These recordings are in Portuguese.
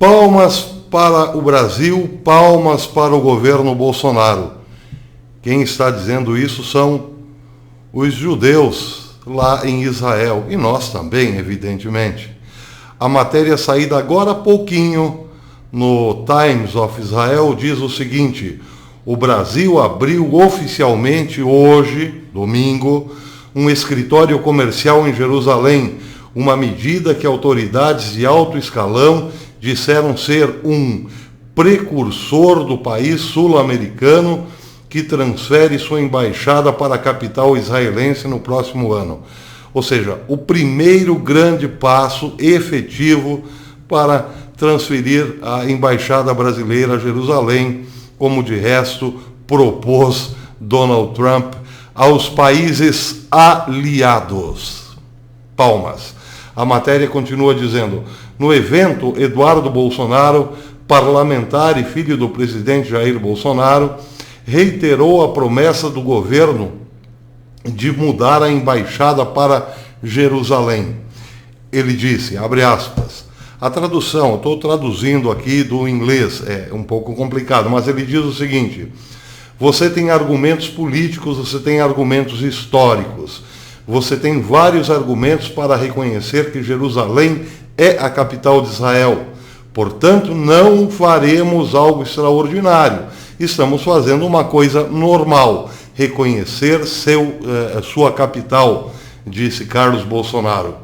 Palmas para o Brasil, palmas para o governo Bolsonaro. Quem está dizendo isso são os judeus lá em Israel, e nós também, evidentemente. A matéria saída agora há pouquinho no Times of Israel diz o seguinte: o Brasil abriu oficialmente hoje, domingo, um escritório comercial em Jerusalém, uma medida que autoridades de alto escalão disseram ser um precursor do país sul-americano que transfere sua embaixada para a capital israelense no próximo ano. Ou seja, o primeiro grande passo efetivo para transferir a embaixada brasileira a Jerusalém, como de resto propôs Donald Trump aos países aliados. Palmas. A matéria continua dizendo: no evento, Eduardo Bolsonaro, parlamentar e filho do presidente Jair Bolsonaro, reiterou a promessa do governo de mudar a embaixada para Jerusalém. Ele disse, abre aspas, a tradução, estou traduzindo aqui do inglês, é um pouco complicado, mas ele diz o seguinte: você tem argumentos políticos, você tem argumentos históricos, você tem vários argumentos para reconhecer que Jerusalém é a capital de Israel. Portanto, não faremos algo extraordinário. Estamos fazendo uma coisa normal, reconhecer sua capital, disse Carlos Bolsonaro.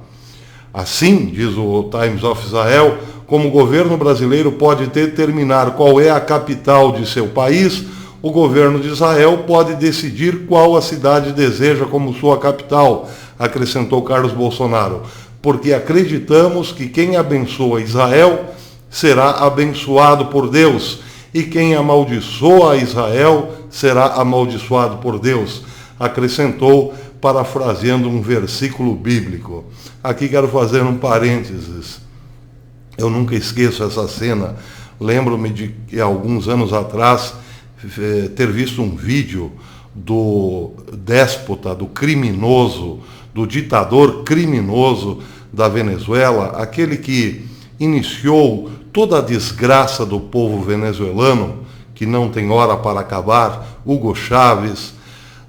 Assim, diz o Times of Israel, como o governo brasileiro pode determinar qual é a capital de seu país, o governo de Israel pode decidir qual a cidade deseja como sua capital, acrescentou Carlos Bolsonaro, porque acreditamos que quem abençoa Israel será abençoado por Deus, e quem amaldiçoa Israel será amaldiçoado por Deus, acrescentou, parafraseando um versículo bíblico. Aqui quero fazer um parênteses. Eu nunca esqueço essa cena. Lembro-me de que, alguns anos atrás, ter visto um vídeo do déspota, do criminoso, do ditador criminoso da Venezuela, aquele que iniciou toda a desgraça do povo venezuelano, que não tem hora para acabar, Hugo Chávez,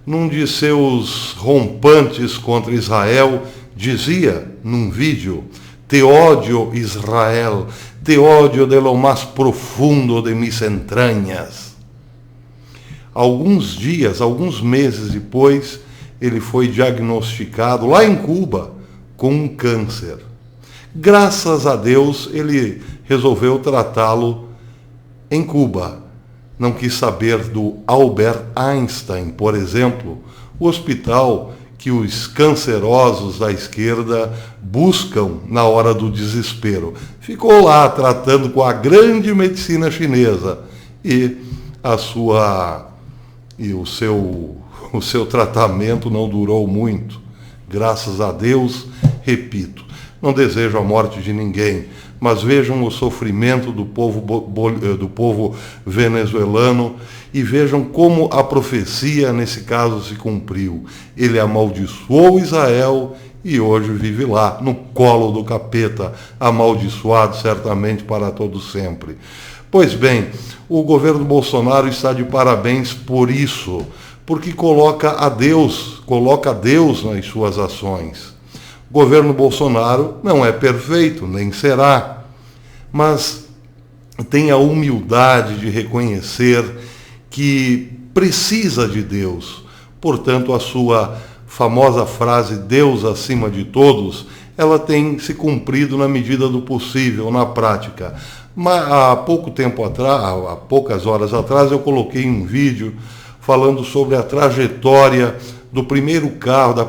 num de seus rompantes contra Israel, dizia num vídeo: te odio Israel, te odio de lo más profundo de mis entrañas. Alguns meses depois, ele foi diagnosticado lá em Cuba com um câncer. Graças a Deus, ele resolveu tratá-lo em Cuba. Não quis saber do Albert Einstein, por exemplo, o hospital que os cancerosos da esquerda buscam na hora do desespero. Ficou lá tratando com a grande medicina chinesa e o seu tratamento não durou muito. Graças a Deus, repito, não desejo a morte de ninguém, mas vejam o sofrimento do povo venezuelano e vejam como a profecia, nesse caso, se cumpriu. Ele amaldiçoou Israel e hoje vive lá, no colo do capeta, amaldiçoado certamente para todo sempre. Pois bem, o governo Bolsonaro está de parabéns por isso, porque coloca Deus nas suas ações. O governo Bolsonaro não é perfeito, nem será, mas tem a humildade de reconhecer que precisa de Deus. Portanto, a sua famosa frase, Deus acima de todos, ela tem se cumprido na medida do possível, na prática. Mas há poucas horas atrás, eu coloquei um vídeo falando sobre a trajetória do primeiro carro, da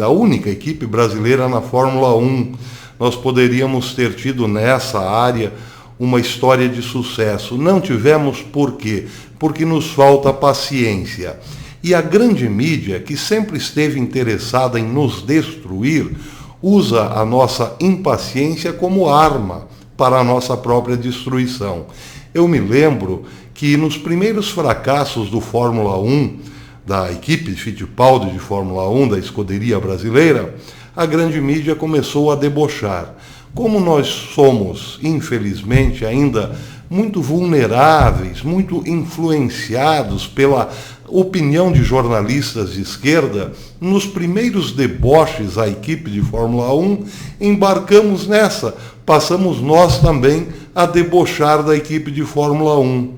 única equipe brasileira na Fórmula 1. Nós poderíamos ter tido nessa área uma história de sucesso. Não tivemos por quê? Porque nos falta paciência. E a grande mídia, que sempre esteve interessada em nos destruir, usa a nossa impaciência como arma para a nossa própria destruição. Eu me lembro que nos primeiros fracassos do Fórmula 1, da equipe Fittipaldi de Fórmula 1, da escuderia brasileira, a grande mídia começou a debochar. Como nós somos, infelizmente, ainda muito vulneráveis, muito influenciados pela opinião de jornalistas de esquerda, nos primeiros deboches à equipe de Fórmula 1, embarcamos nessa, passamos nós também a debochar da equipe de Fórmula 1.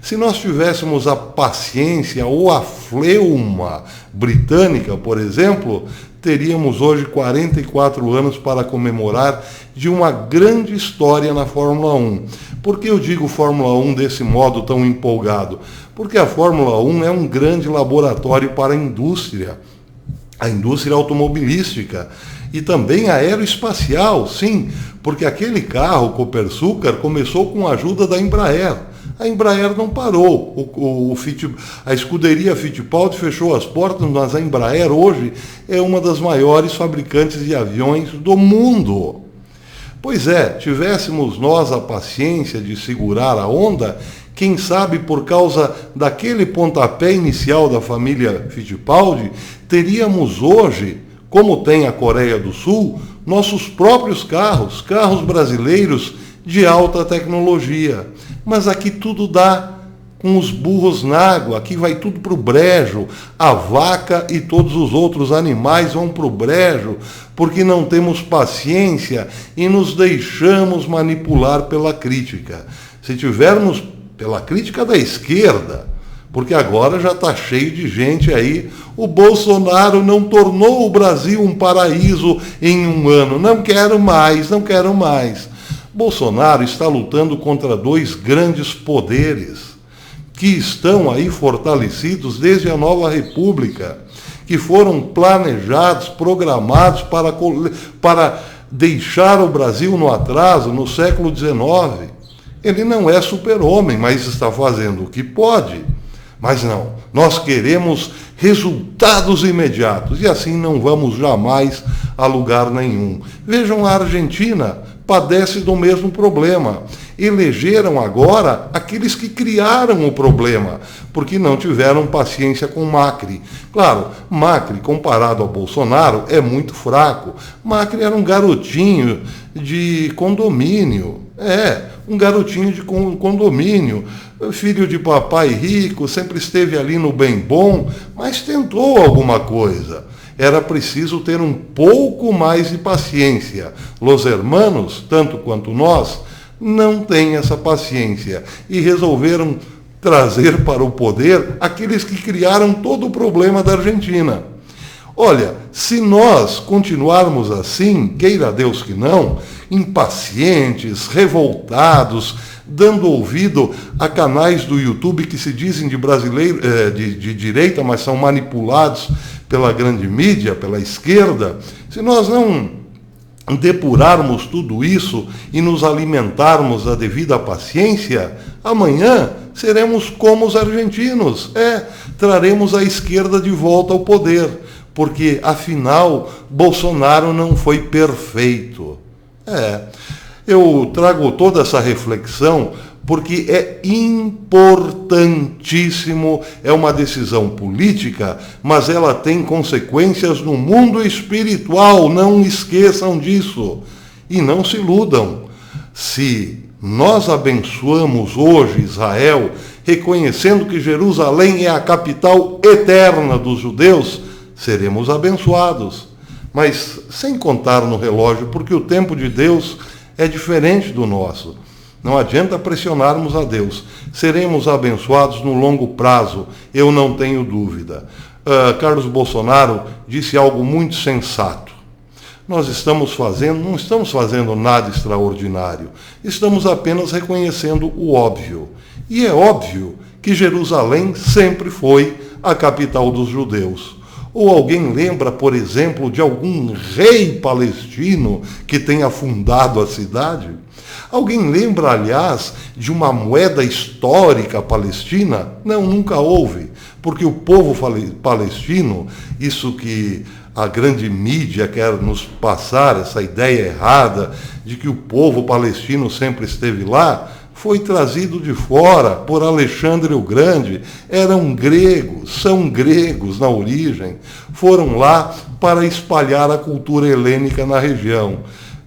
Se nós tivéssemos a paciência ou a fleuma britânica, por exemplo, teríamos hoje 44 anos para comemorar de uma grande história na Fórmula 1. Por que eu digo Fórmula 1 desse modo tão empolgado? Porque a Fórmula 1 é um grande laboratório para a indústria automobilística e também aeroespacial, sim, porque aquele carro Copersucar começou com a ajuda da Embraer. A Embraer não parou, a escuderia Fittipaldi fechou as portas, mas a Embraer hoje é uma das maiores fabricantes de aviões do mundo. Pois é, tivéssemos nós a paciência de segurar a onda, quem sabe por causa daquele pontapé inicial da família Fittipaldi, teríamos hoje, como tem a Coreia do Sul, nossos próprios carros brasileiros de alta tecnologia. Mas aqui tudo dá com os burros na água, aqui vai tudo para o brejo, a vaca e todos os outros animais vão para o brejo, porque não temos paciência e nos deixamos manipular pela crítica. Se tivermos pela crítica da esquerda, porque agora já está cheio de gente aí, o Bolsonaro não tornou o Brasil um paraíso em um ano, não quero mais. Bolsonaro está lutando contra dois grandes poderes que estão aí fortalecidos desde a nova República, que foram planejados, programados para deixar o Brasil no atraso no século XIX. Ele não é super-homem, mas está fazendo o que pode. Mas não, nós queremos resultados imediatos e assim não vamos jamais a lugar nenhum. Vejam, a Argentina padece do mesmo problema. Elegeram agora aqueles que criaram o problema, porque não tiveram paciência com Macri. Claro, Macri, comparado ao Bolsonaro, é muito fraco. Macri era um garotinho de condomínio. Um garotinho de condomínio, filho de papai rico, sempre esteve ali no bem bom, mas tentou alguma coisa. Era preciso ter um pouco mais de paciência. Los hermanos, tanto quanto nós, não têm essa paciência e resolveram trazer para o poder aqueles que criaram todo o problema da Argentina. Olha, se nós continuarmos assim, queira Deus que não, impacientes, revoltados, dando ouvido a canais do YouTube que se dizem de direita, mas são manipulados pela grande mídia, pela esquerda, se nós não depurarmos tudo isso e nos alimentarmos da devida paciência, amanhã seremos como os argentinos. Traremos a esquerda de volta ao poder, porque, afinal, Bolsonaro não foi perfeito. Eu trago toda essa reflexão porque é importantíssimo, é uma decisão política, mas ela tem consequências no mundo espiritual, não esqueçam disso. E não se iludam. Se nós abençoamos hoje Israel, reconhecendo que Jerusalém é a capital eterna dos judeus, seremos abençoados. Mas sem contar no relógio, porque o tempo de Deus é diferente do nosso. Não adianta pressionarmos a Deus. Seremos abençoados no longo prazo, eu não tenho dúvida. Carlos Bolsonaro disse algo muito sensato. Não estamos fazendo nada extraordinário. Estamos apenas reconhecendo o óbvio. E é óbvio que Jerusalém sempre foi a capital dos judeus. Ou alguém lembra, por exemplo, de algum rei palestino que tenha fundado a cidade? Alguém lembra, aliás, de uma moeda histórica palestina? Não, nunca houve, porque o povo palestino, isso que a grande mídia quer nos passar, essa ideia errada de que o povo palestino sempre esteve lá, foi trazido de fora por Alexandre o Grande. Eram gregos, são gregos na origem, foram lá para espalhar a cultura helênica na região.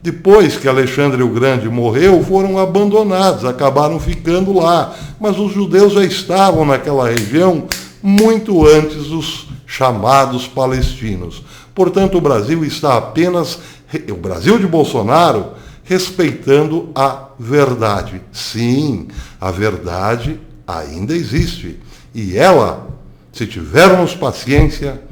Depois que Alexandre o Grande morreu, foram abandonados, acabaram ficando lá. Mas os judeus já estavam naquela região muito antes dos chamados palestinos. Portanto, o Brasil está apenas, o Brasil de Bolsonaro, respeitando a verdade. Sim, a verdade ainda existe. E ela, se tivermos paciência,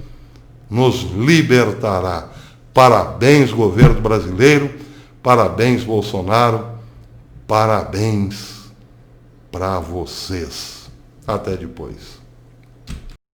nos libertará. Parabéns, governo brasileiro, parabéns, Bolsonaro, parabéns para vocês. Até depois.